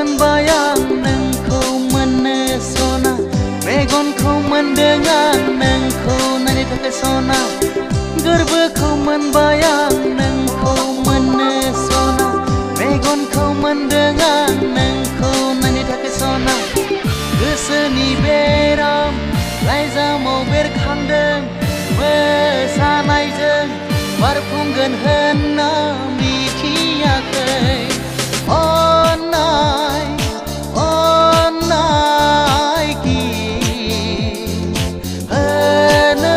मोनबाय आं नोंखौ मोननो सना मेगनखौ मोनदों आं नोंखौ नायनो थाखाय सना गोरबोखौ मोनबाय आं नोंखौ मोननो सना मेगनखौ मोनदों आं नोंखौ नायनो थाखाय सना गोसोनि बेराम लाइजामाव बेरखांदों मोसानायजों बारफुंगोन होनना मिथियाखै अन्नाय अन्नाय किस होनो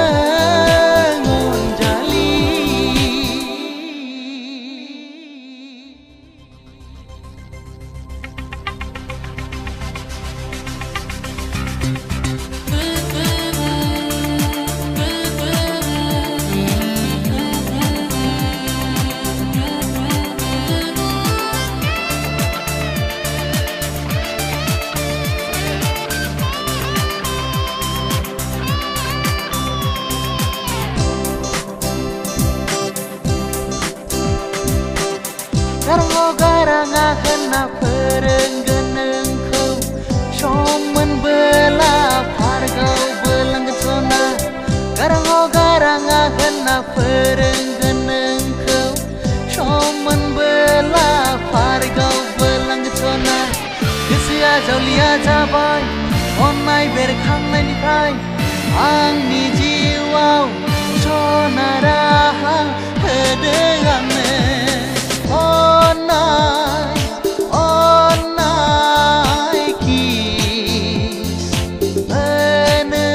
अनजालि गाराङा होनना फोरोंगोन नोंखौ सम मोनबोला पार्कआवबो लांगोन सना गाराङा होनना फोरोंगोन नोंखौ सम मोनबोला पार्कआवबो लांगोन सना गोसोआ जावलिया जाबाय अननाय बेरखांनायनिफ्राय आंनि जिउआव सना राहा होदों आंनो अन्नाय अन्नाय किस होनो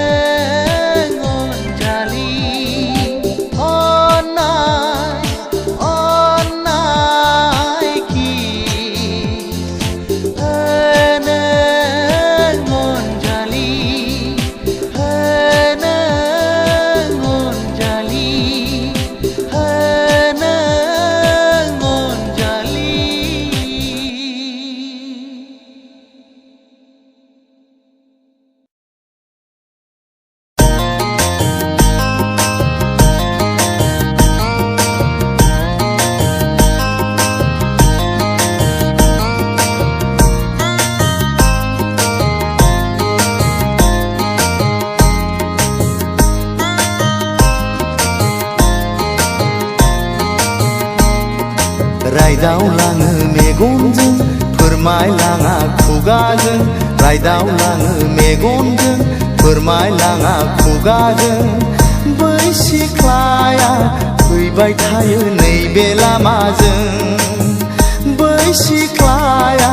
अनजालि अन्नाय अन्नाय किस होनो अनजालि होनो अनजालि होनो रायदावलाङो मेगनजों फोरमायलाङा खुगाजों रायदावलाङो मेगनजों फोरमायलाङा खुगाजों बै सिख्लाया फैबाय थायो नैबे लामाजों बै सिख्लाया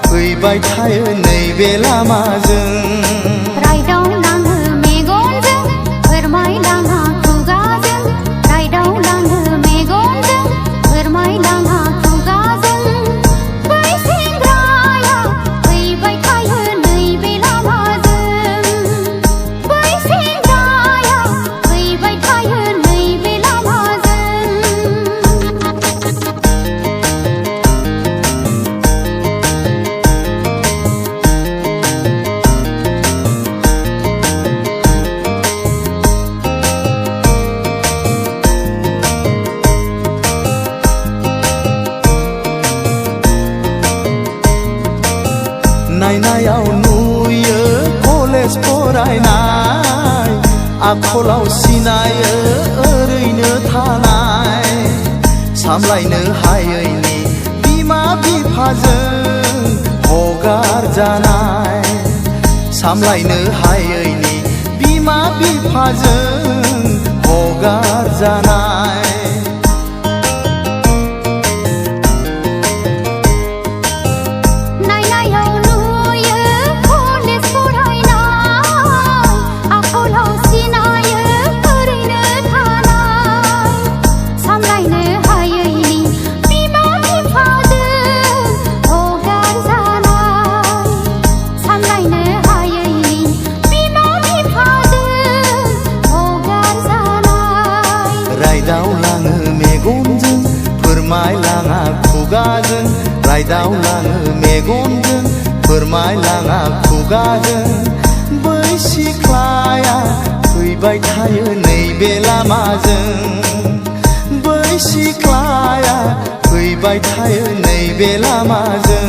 फैबाय थायो नैबे लामाजों नायनायाव नुयो कलेज फरायनाय आखलाव सिनायो ओरैनो थानाय सामलायनो हायैनि बिमा बिफाजों हगार जानाय सामलायनो हायैनि बिमा बिफाजों हगार जानाय रायदावलाङो मेगनजों फोरमायलाङा खुगाजों रायदावलाङो मेगनजों फोरमायलाङा खुगाजों बै सिख्लाया फैबाय थायो नैबे लामाजों बै सिख्लाया फैबाय थायो नैबे लामाजों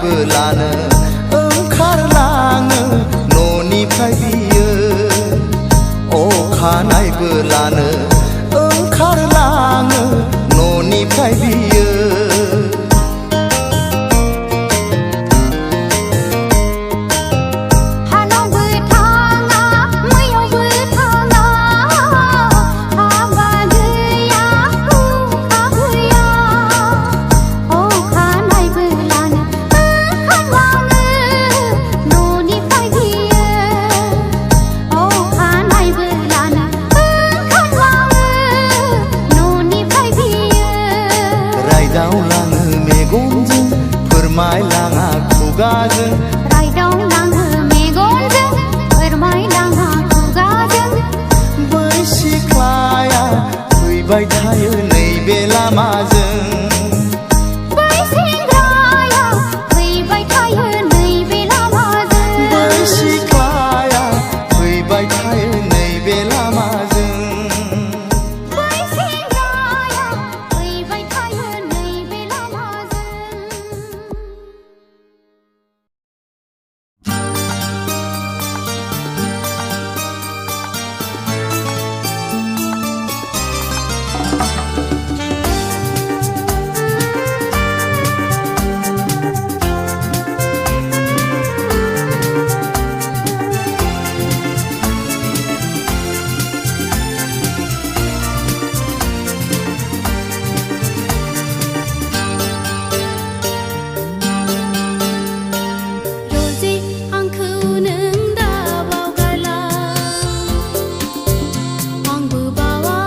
नायबोलानो ओंखारलाङो न'निफ्राय बियो अखा नायबोलानो ओंखारलाङो न'निफ्राय बियो रायदावलाङो मेगनजों फोरमायलाङा खुगाजों रायदावलाङो मेगनजों फोरमायलाङा खुगाजों बै सिख्लाया फैबाय थायो नैबे लामाजों बै सेंग्राया फैबाय थायो नैबे लामाजों बै सिख्लाया फैबाय थायो नैबे लामाजों बै सेंग्राया फैबाय थायो नैबे लामाजों रोजे आंखौ नों दा बावगारला आंबो बावा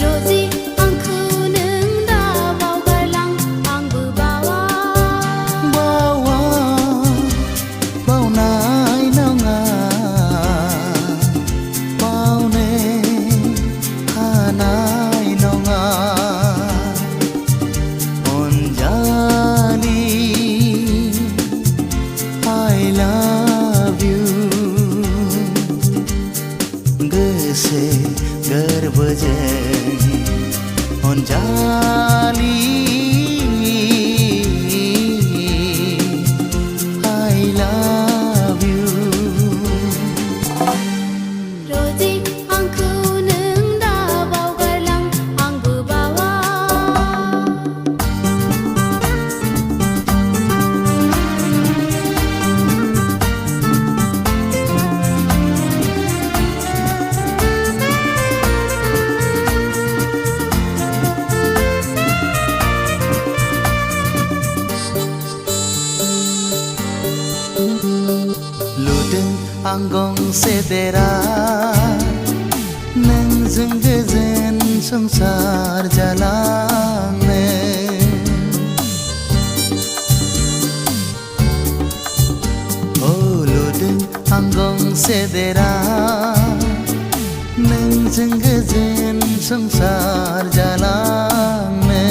रोजे आंखौ नों दा बावगारलां आंबो बावा बावा बावनाय नङा बावनो हानाय नङा अनजालि I love you गोसो गोरबोजों अनजालि I love you रोजे आंखौ नों दा बावगारलां आंबो बावा लुदों आं गंसे देरा नोंजों गोजोन संसार जालांनो ओ लुदों आं गंसे देरा नोंजों गोजोन संसार जालांनो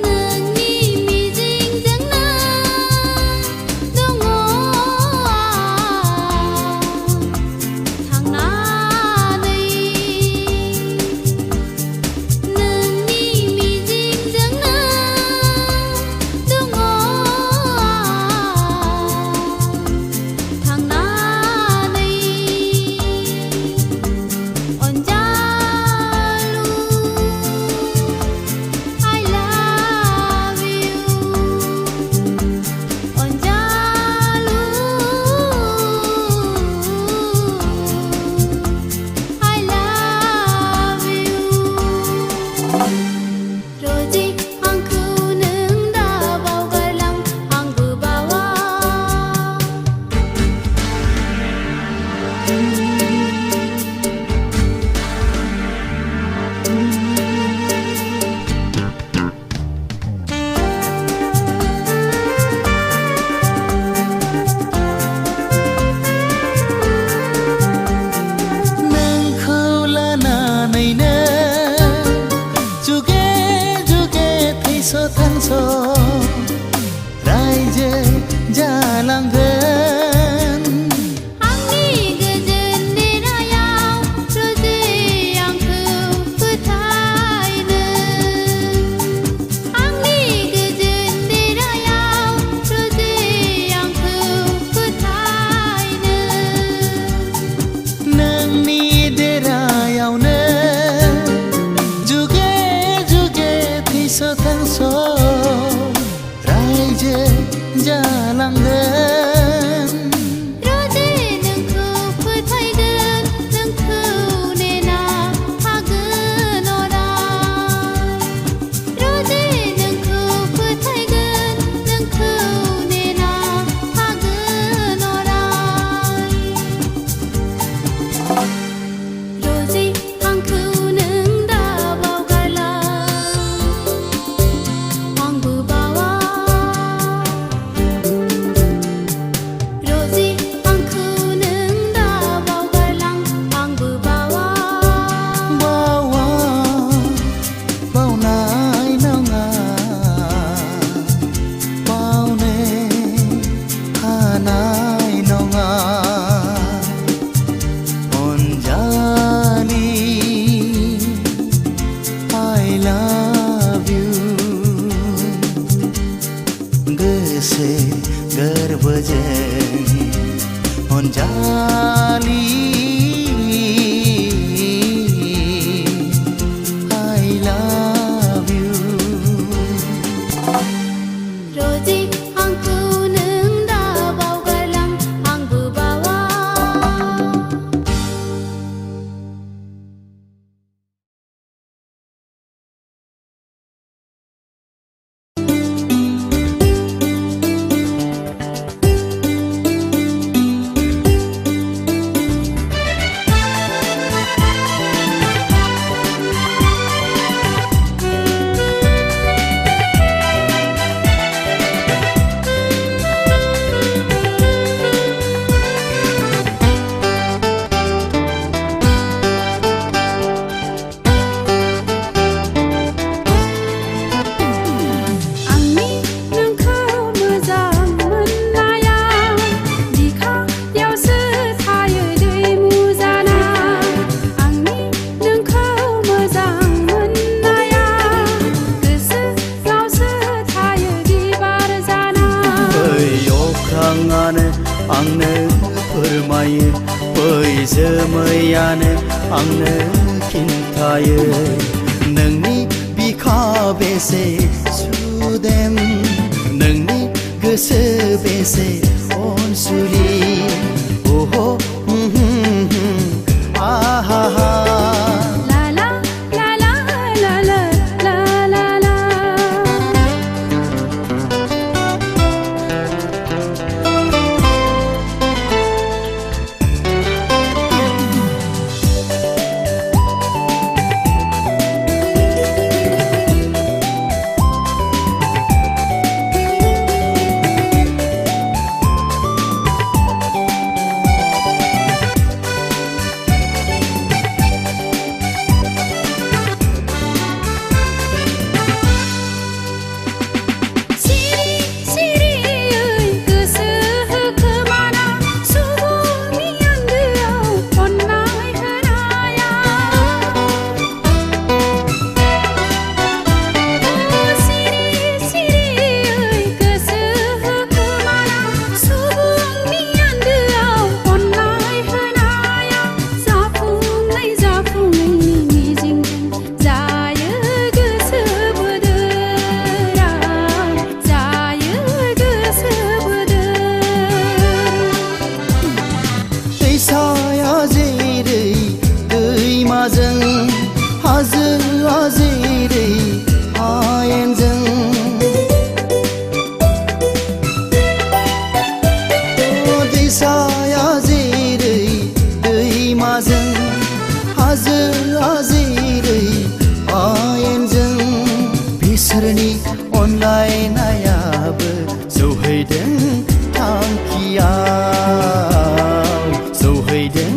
नोंनि मिजिंजोंनो दङ थांनानै नोंनि मिजिंजोंनो दङ थांनानै अनजालु I love you Anjalu I love you रोजे आंखौ नों दा बावगारलां आंबो बावा नोंखौ लानानैनो जुगे जुगे थैस' थांस' रायजो जालांगोन आंनि गोजोन देरायाव रोजे आंखौ फोथायनो अनजालि I love you रोजी आंखौ नों दा बावगारलां आंबो बावा आंनो फोरमायो बै जोमैयानो आंनो खिन्थायो नोंनि बिखा बेसे सुदेम नोंनि गोसो बेसे अनसुलि ओहो आहा बिसोरनि अनलायनायाबो सौहैदों थांखियाव सौहैदों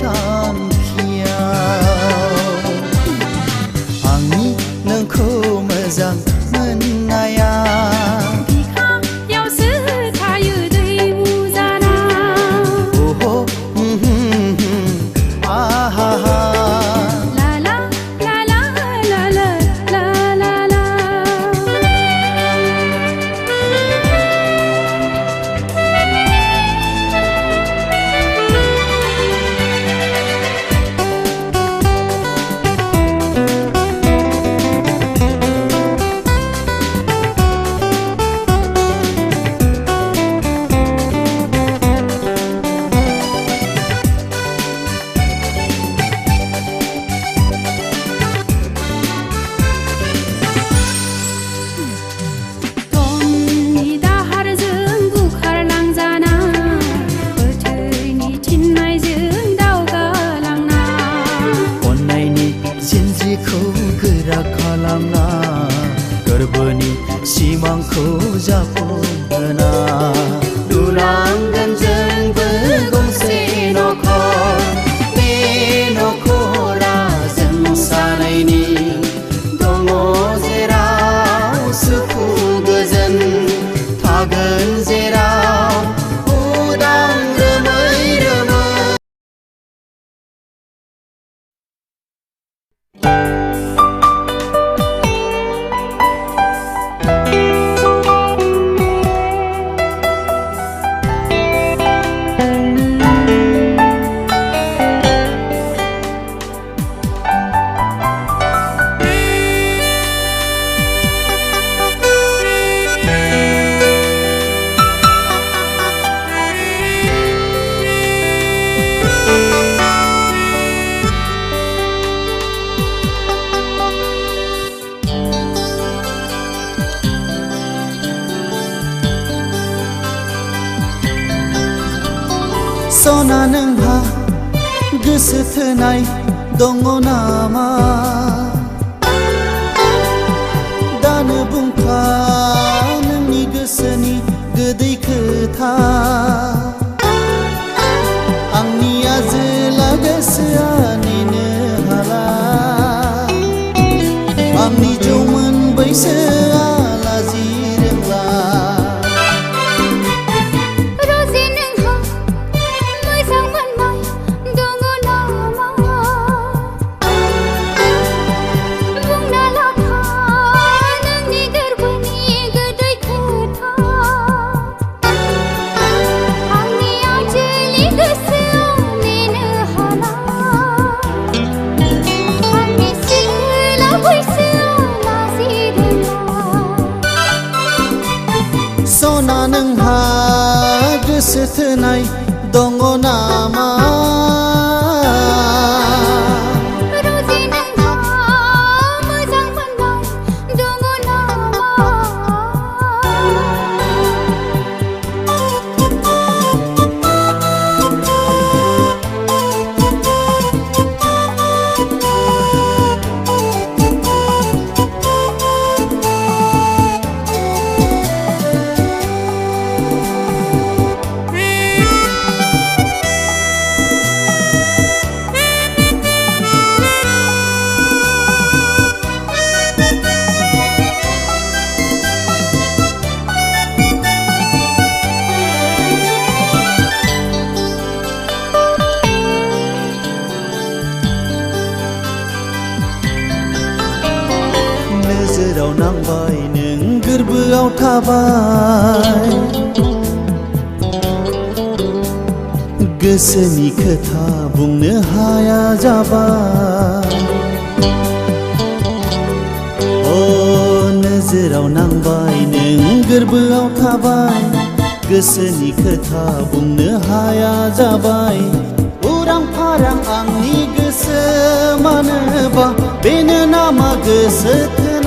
थांखियाव आंनि नोंखौ मोजां मोननाया बिखायावसो थायो दै मुजाना ओहो आहा गोरबोनि सिमांखौ जाफुंहोना लुनांगोन जोंबो गंसे नखर बे नखरा जों सानैनि दङ जेराव सुखु गोजोन थागोन जेराव उदां रोमै रोमै सना नोंहा गोसो थोनाय दङ नामा दानो बुंखा नोंनि गोसोनि गोदै खोथा आंनि आजोला गोसोआ नेनो हाला आंनि जौमोन बैसोआ लाजि रोंला रजे नोंहा मोजां मोननाय दङ नामा बुंना लाखा नोंनि गोरबोनि गोदै खोथा आंनि आजोलि गोसोआ नेनो हाला आंनि सिला बैसोआ लाजि रोंला सना नोंहा गोसो थोनाय दङ नामा रजे नोंहा मोजां मोननाय दङ नामा नोजोराव नांबाय नों गोरबोआव थाबाय गोसोनि खोथा बुंनो हाया जाबाय अ नोजोराव नांबाय नों गोरबोआव थाबाय गोसोनि खोथा बुंनो हाया जाबाय उरां फारां आंनि गोसो मानोबा बेनो नामा गोसो थोनाय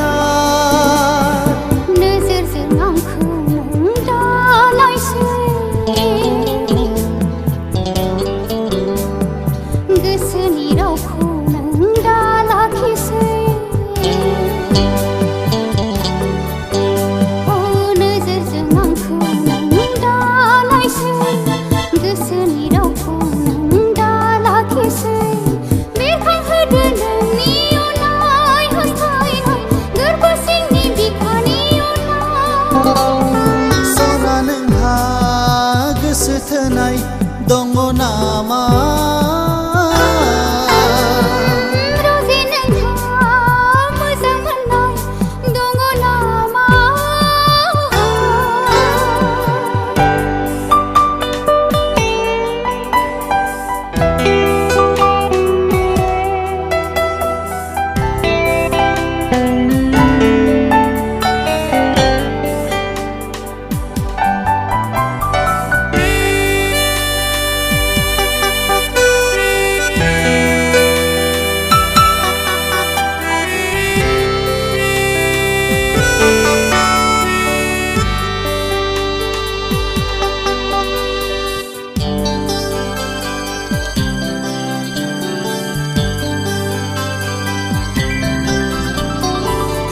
नोजोरजों आंखौ नों दानायसै गोसोनि रावखौ नों दालाखिसै अ नोजोरजों आंखौ नों दानायसै गोसोनि रावखौ नों दालाखिसै बेरखांहोदो नोंनि अननाय हास्थायनाय गोरबो सिंनि बिखानि अननाय सना नोंहा गोसो थोनाय दङ नामा रजे नोंहा मोजां मोननाय दङ नामा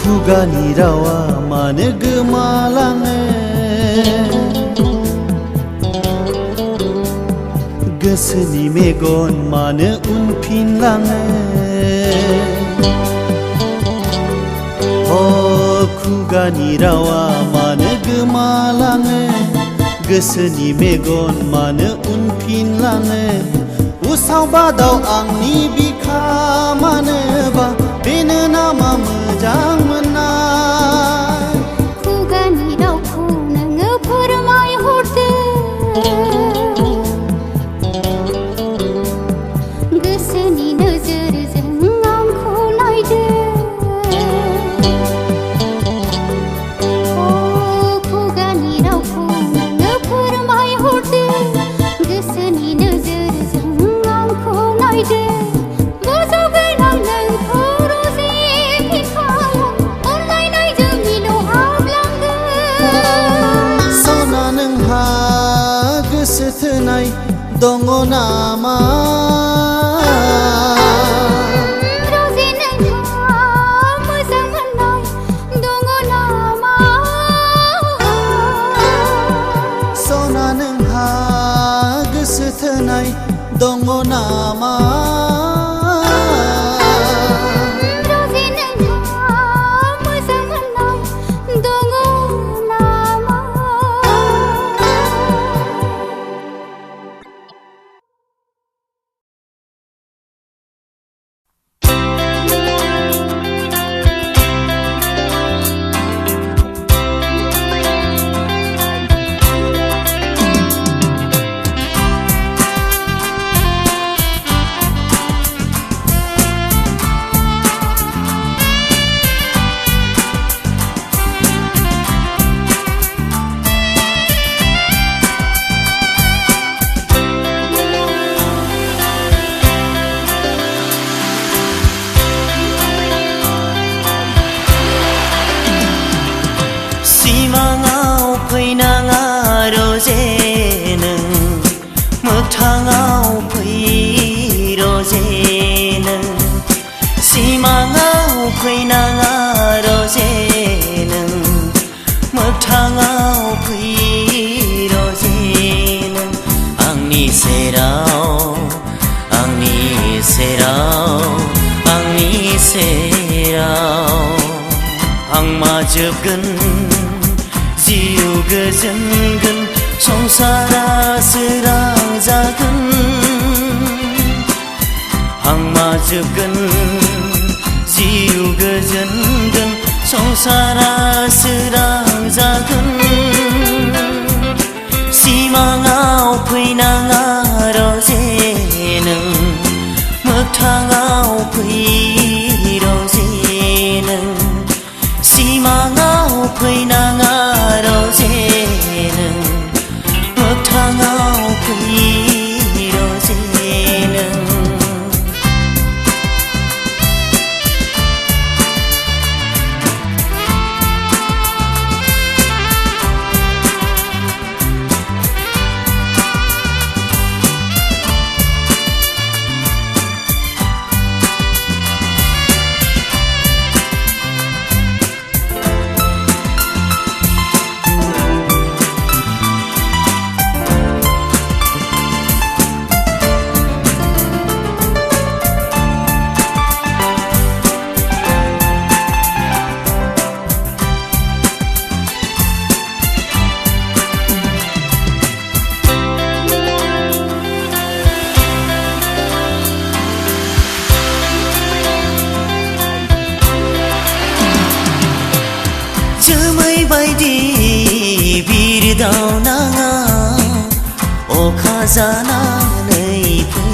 खुगानि रावा मानो गोमालाङो गोसोनि मेगन मानो उनफिनलाङो अ खुगानि रावा मानो गोमालाङो गोसोनि मेगन मानो उनफिनलाङो उसाव बादाव आंनि बिखा मानोबा बेनो नामा मोजां मोननाय खुगानि रावखौ नोङो फोरमायहरदो गोसोनि नोजोरजों आंखौ नायदो अ खुगानि रावखौ नोङो फोरमायहरदो गोसोनि नोजोरजों आंखौ नायदो गोजौ गोनां नोंखौ दङ नामा रजे नोंहा मोजां मोननाय दङ नामा सना नोंहा गोसो थोनाय दङ नामा रजे नोंहा मोजां मोननाय दङ नामा सिमाङाव फैनाङा रजे नों मोगथाङाव फै रजे नों सिमाङाव फैनाङा रजे नों मोगथाङाव फै रजे नों आंनि सेराव आंनि सेराव आंनि सेराव आं माजोबगोन जिउ गोजोनगोन संसारा सोरां जागोन आं माजोबगोन जिउ गोजोनगोन संसारा सोरां जागोन सिमाङाव फैनाङा रजे नों मोगथाङाव फै रजे नों सिमाङाव फैनाङा रजे नों मोगथाङाव फै रजे नों जोमै बायदि बिरदावनाङा अखा जानानै फै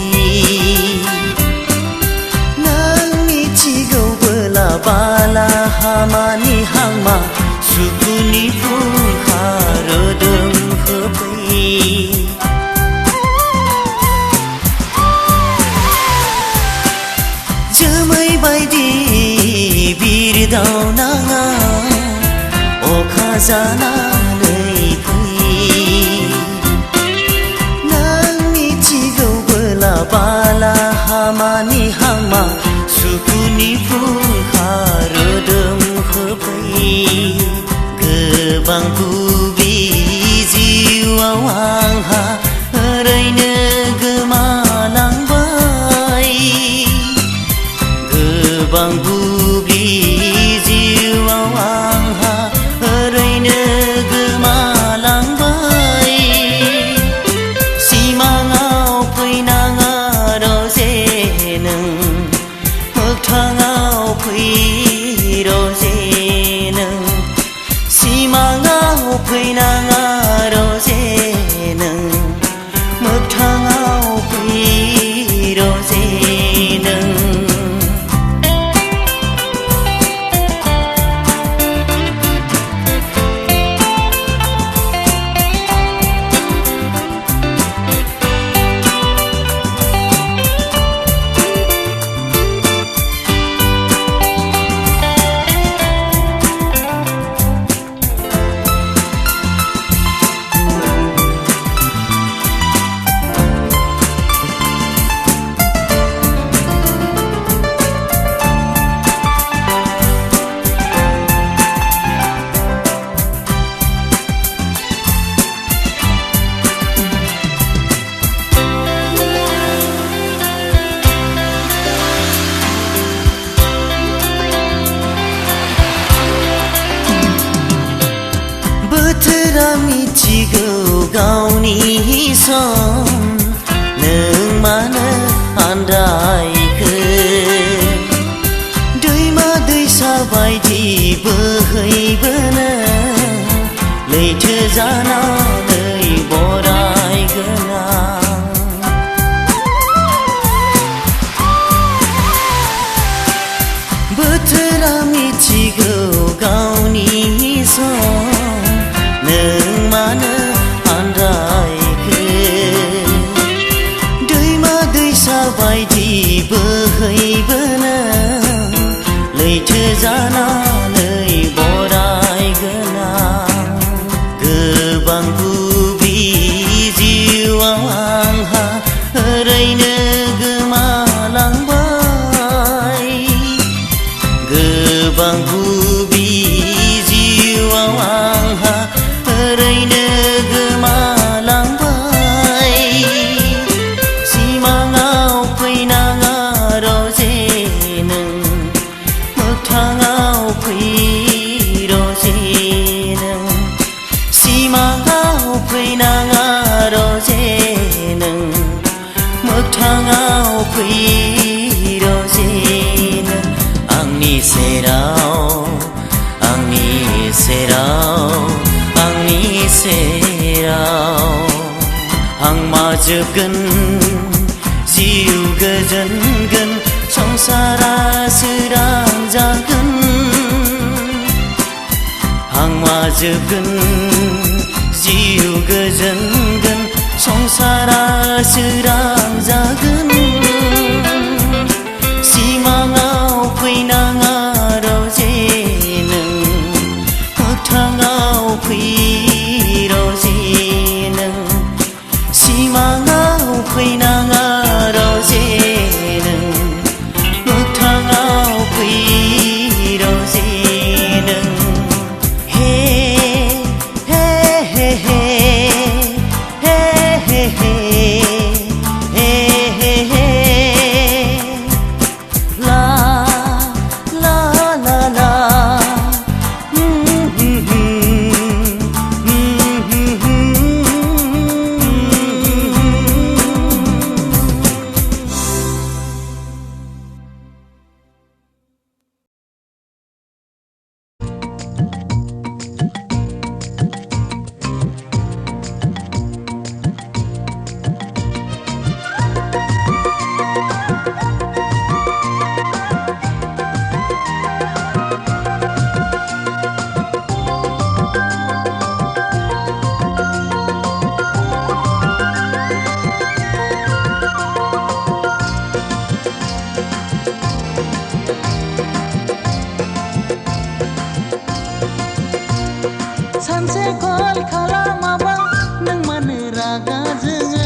नों मिथिगौबोला बाला हामानि हांमा सुखुनि फुंखा रोदोम होफै जोमै बायदि बिरदावनाङा अखा जानानै फै नों मिथिगौबोला बाला हामानि हांमा सुखुनि फुंखा रोदोम होफै गोबां बुबि जिउआव आंहा ओरैनो गोमालांबाय गोबां बुबि जिउआव आंहा ओरैनो गोमालांबाय सिमाङाव फैनाङा रजे नों मोगथाङाव फै रजे नों सिमाङाव फैनाङा रजे नों मोगथाङाव फै रजे नों मिथिगौ गावनि सम नों मानो आन्दायखो दैमा दैसा बायदि बोहैबोनो लैथो जानानै बरायगोनां बोथोरा मिथिगौ गावनि सम नों मानो आन्दायखो दैमा दैसा बायदि बोहैबोनो लैथो जानानै बरायगोनां गोबां गुबि जिउआव आंहा ओरैनो गोमालांबाय गोबां गुबि जिउआव आंहा ओरैनो गोमालांबाय सिमाङाव फैनाङा रजे नों मोगथाङाव फै रजे नों सिमाङाव फैनाङा रजे नों मोगथाङाव फै रजे नों आंनि सेराव आंनि सेराव आंनि सेराव आं माजोबगोन जिउ गोजोनगोन संसारा सोरां जागोन आं माजोबगोन जिउ गोजोनगोन संसारा सोरां जागोन सिमाङाव फैनाङा रजे नों मोगथाङाव फै रजे नों सिमाङाव फैनाङा रजे नों मोगथाङाव फै रजे नों हे हे हे हे हे हे हे हे हे हे la la la la सानसे कल खालामाबा नों मानो रागा जोङो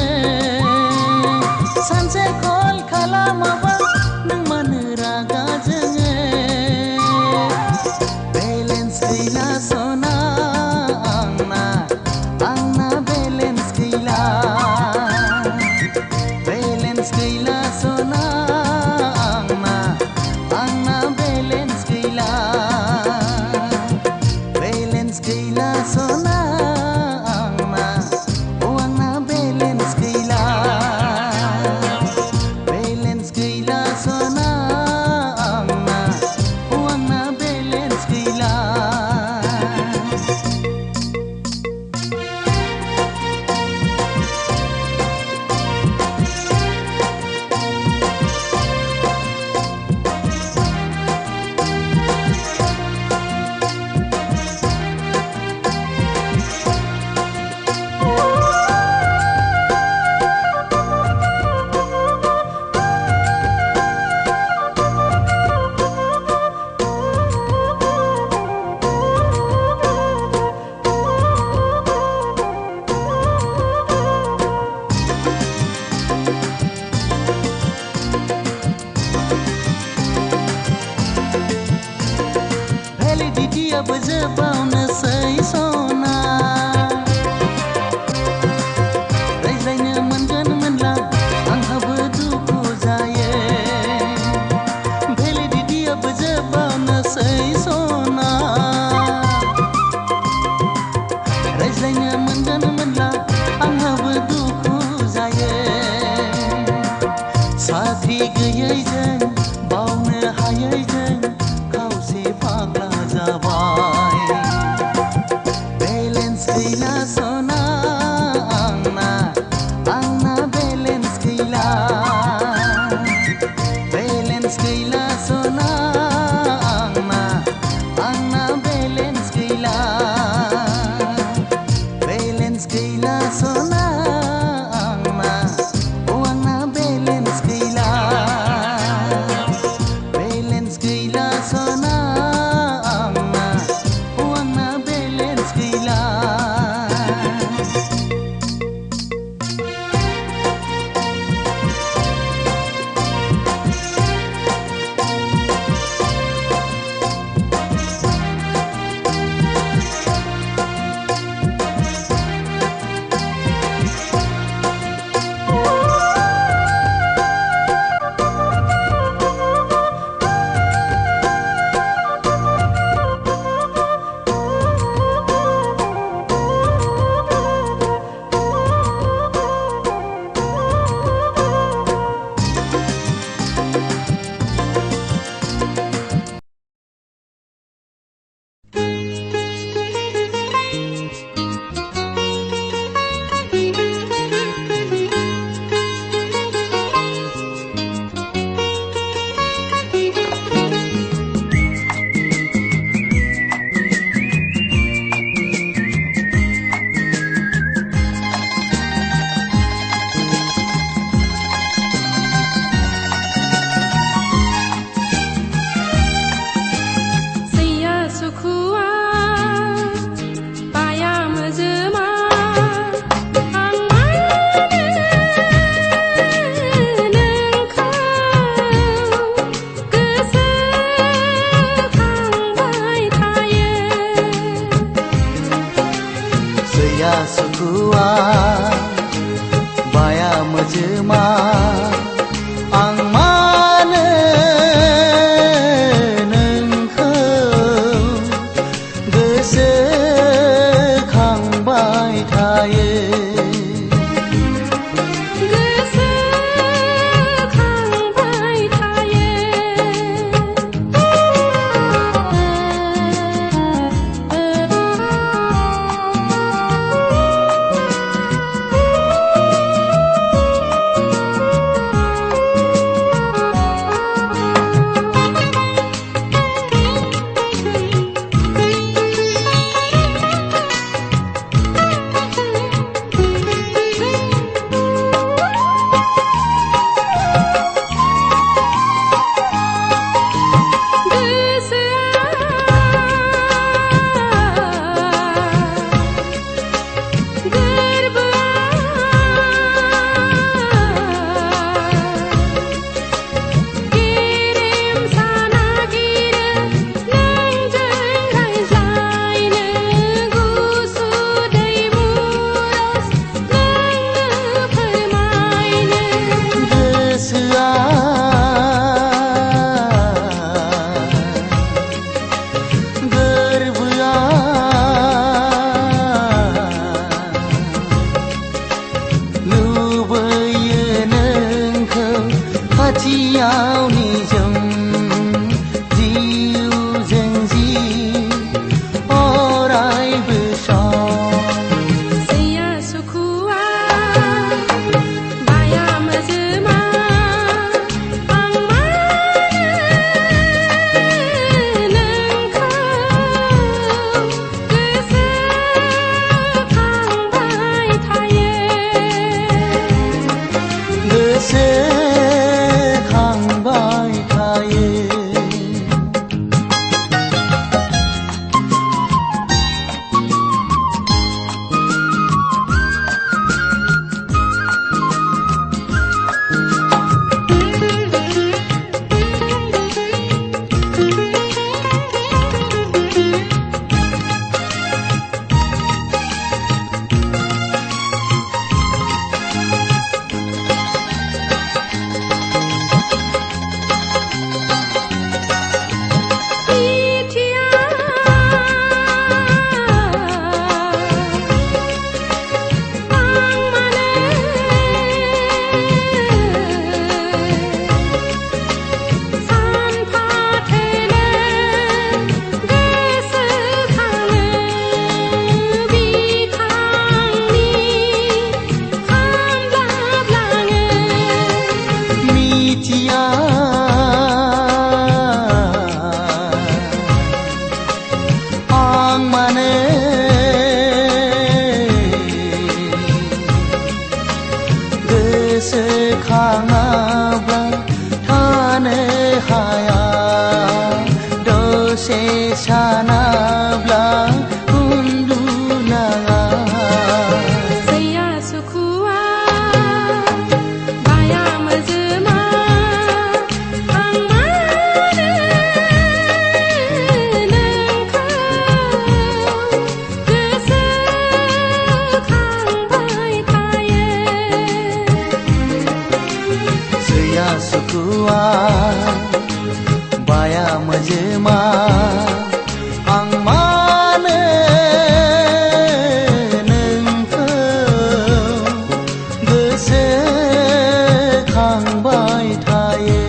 सानसे कल खालामाबा नों मानो रागा जोङो बेलेन्स गैला सना आंना बेलेन्स गैला बेलेन्स गैला सना आंना बेलेन्स गैला बेलेन्स गैला सना आंना बेलेन्स गैला बेलेन्स गैला सना आंना बेलेन्स गैला अब जोबावनोसै सना रायज्लायनो मोनगोन मोनला आंहाबो दुखु जायो भेलिडिटियाब जोबावनोसै सना रायज्लायनो मोनगोन हायैजों बावनो हायैजों खावसे फाग्ला जाबाय बेलेन्स गैला सना आंना बेलेन्स गैला बेलेन्स गैला सना आंना बेलेन्स गैला बेलेन्स गैला सना आंना बेलेन्स गैला बेलेन्स गैला सना आंना बेलेन्स गैला सुखुआ बाया मोजोमा आं मानो नोंखौ गोसोखांबाय थायो दसे सानाब्ला उन्दुनाङा सैया सुखुआ बाया मोजोमा आं मानो नोंखौ गोसोखांबाय थायो सैया सुखुआ बाया मोजोमा आं मानो नोंखौ गोसोखांबाय थायो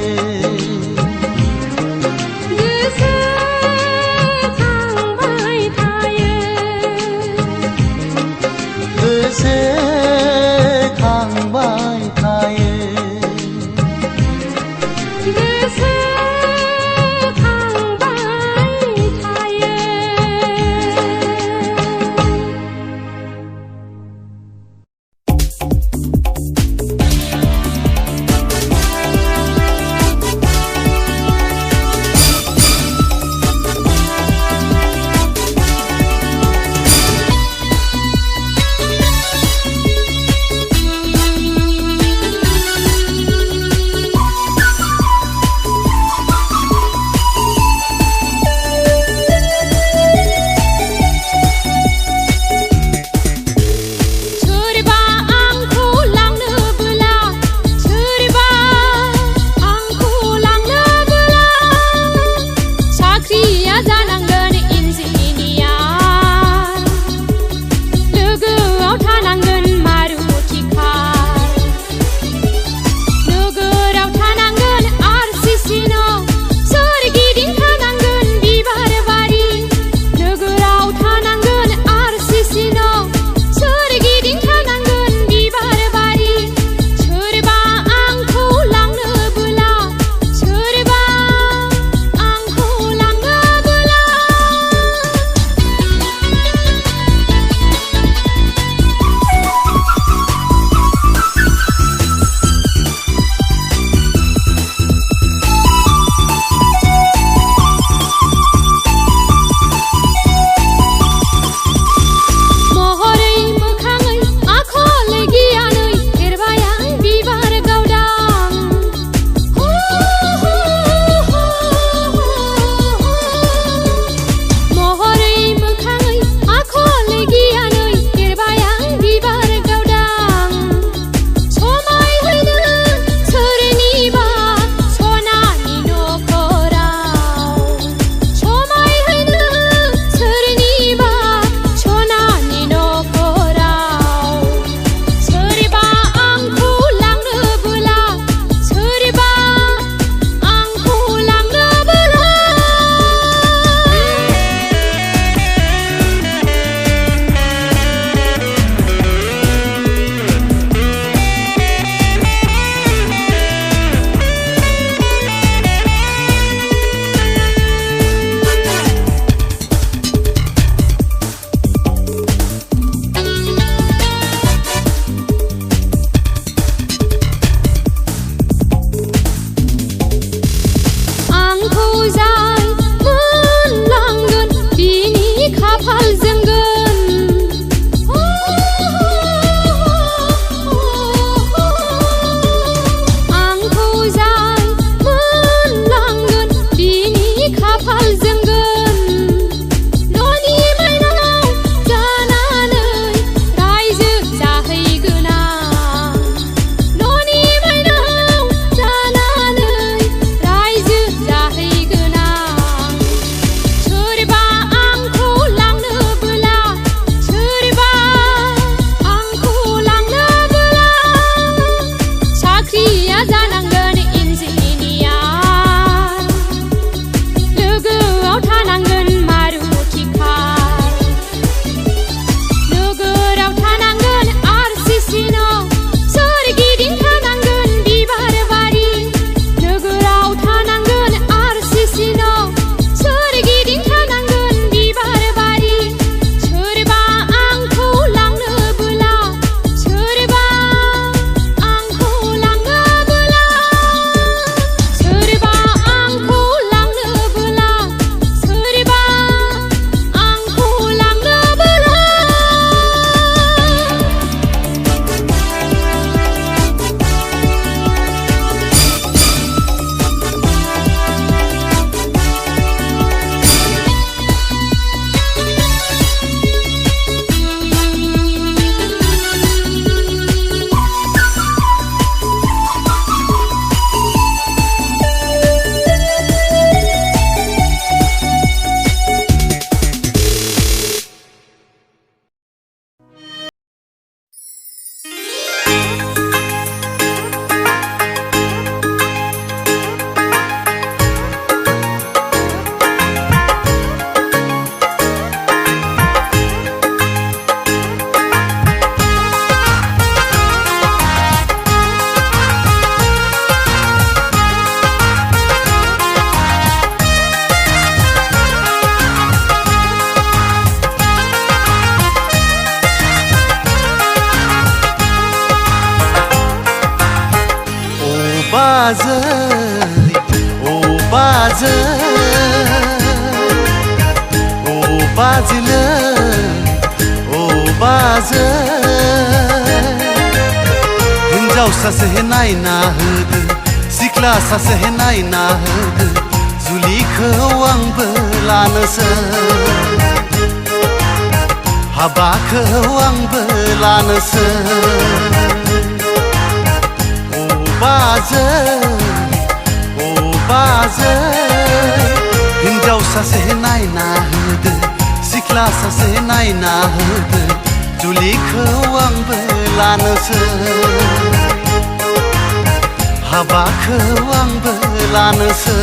गोसोखांबाय थायो गोसोखांबाय थायो बाजै हिन्जाव सासे नायना होदो सिख्ला सासे नायना होदो जुलिखौ आंबो लानोसै हाबाखौ आंबो लानोसै बाजै हिन्जाव सासे नायना होदो सिख्ला सासे नायना होदो जुलिखौ आंबो लानोसै हाबाखौ आंबो लानोसै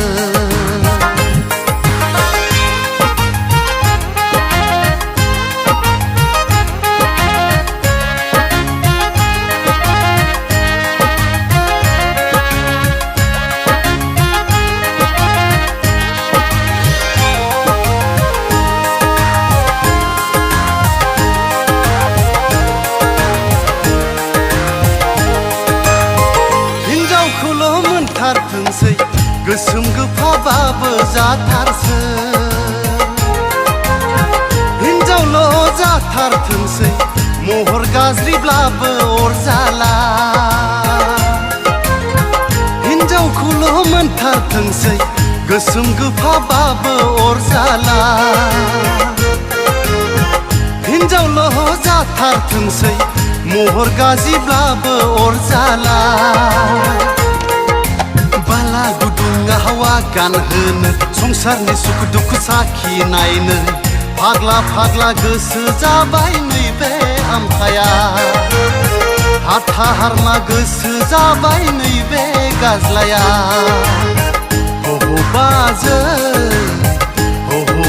जाथारथोंसै गोसोम गोफाबाबो जाथारसै हिन्जावल' जाथारथोंसै महर गाज्रिब्लाबो अरजाला हिन्जावखौल' मोनथारथोंसै गोसोम गोफाबाबो अरजाला हिन्जावल' जाथारथोंसै महर गाज्रिब्लाबो अरजाला बाला गुदुं हावा गानहोनो संसारनि सुखु दुखु साखि नायनो फाग्ला फाग्ला गोसो जाबाय नैबे आमखाया हाथा हारमा गोसो जाबाय नैबे गाज्लाया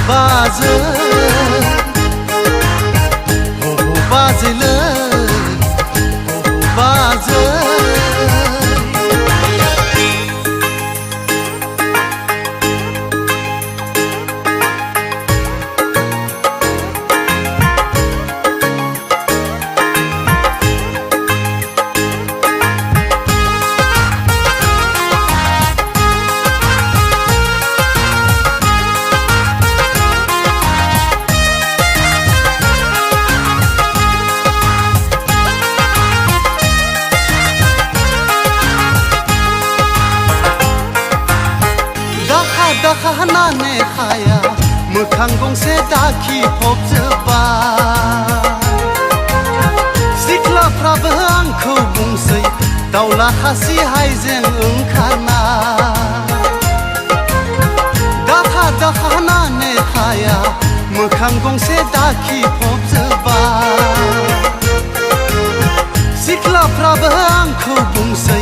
बाजै बाजैलै बाजै दाखा हानानै हाया मोखां गंसे दाखि फबजोब्बाय सिख्लाफ्राबो आंखौ बुंसै दाउला खासि हाइजें ओंखारना दाखा हानानै हाया मोखां गंसे दाखि फबजोब्बाय सिख्लाफ्राबो आंखौ बुंसै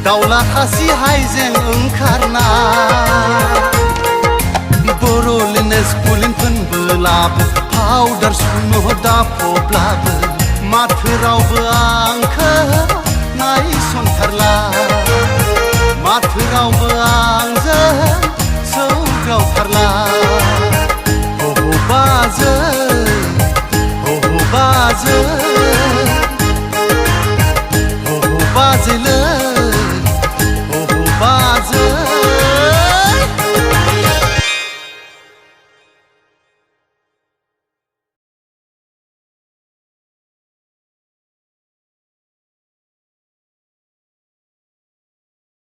दाउला खासि हाइजें ओंखारना बर'लिनेस पुलिन फोनबोलाबो पाउडार सुनो दाफब्लाबो माथो रावबो आंखौ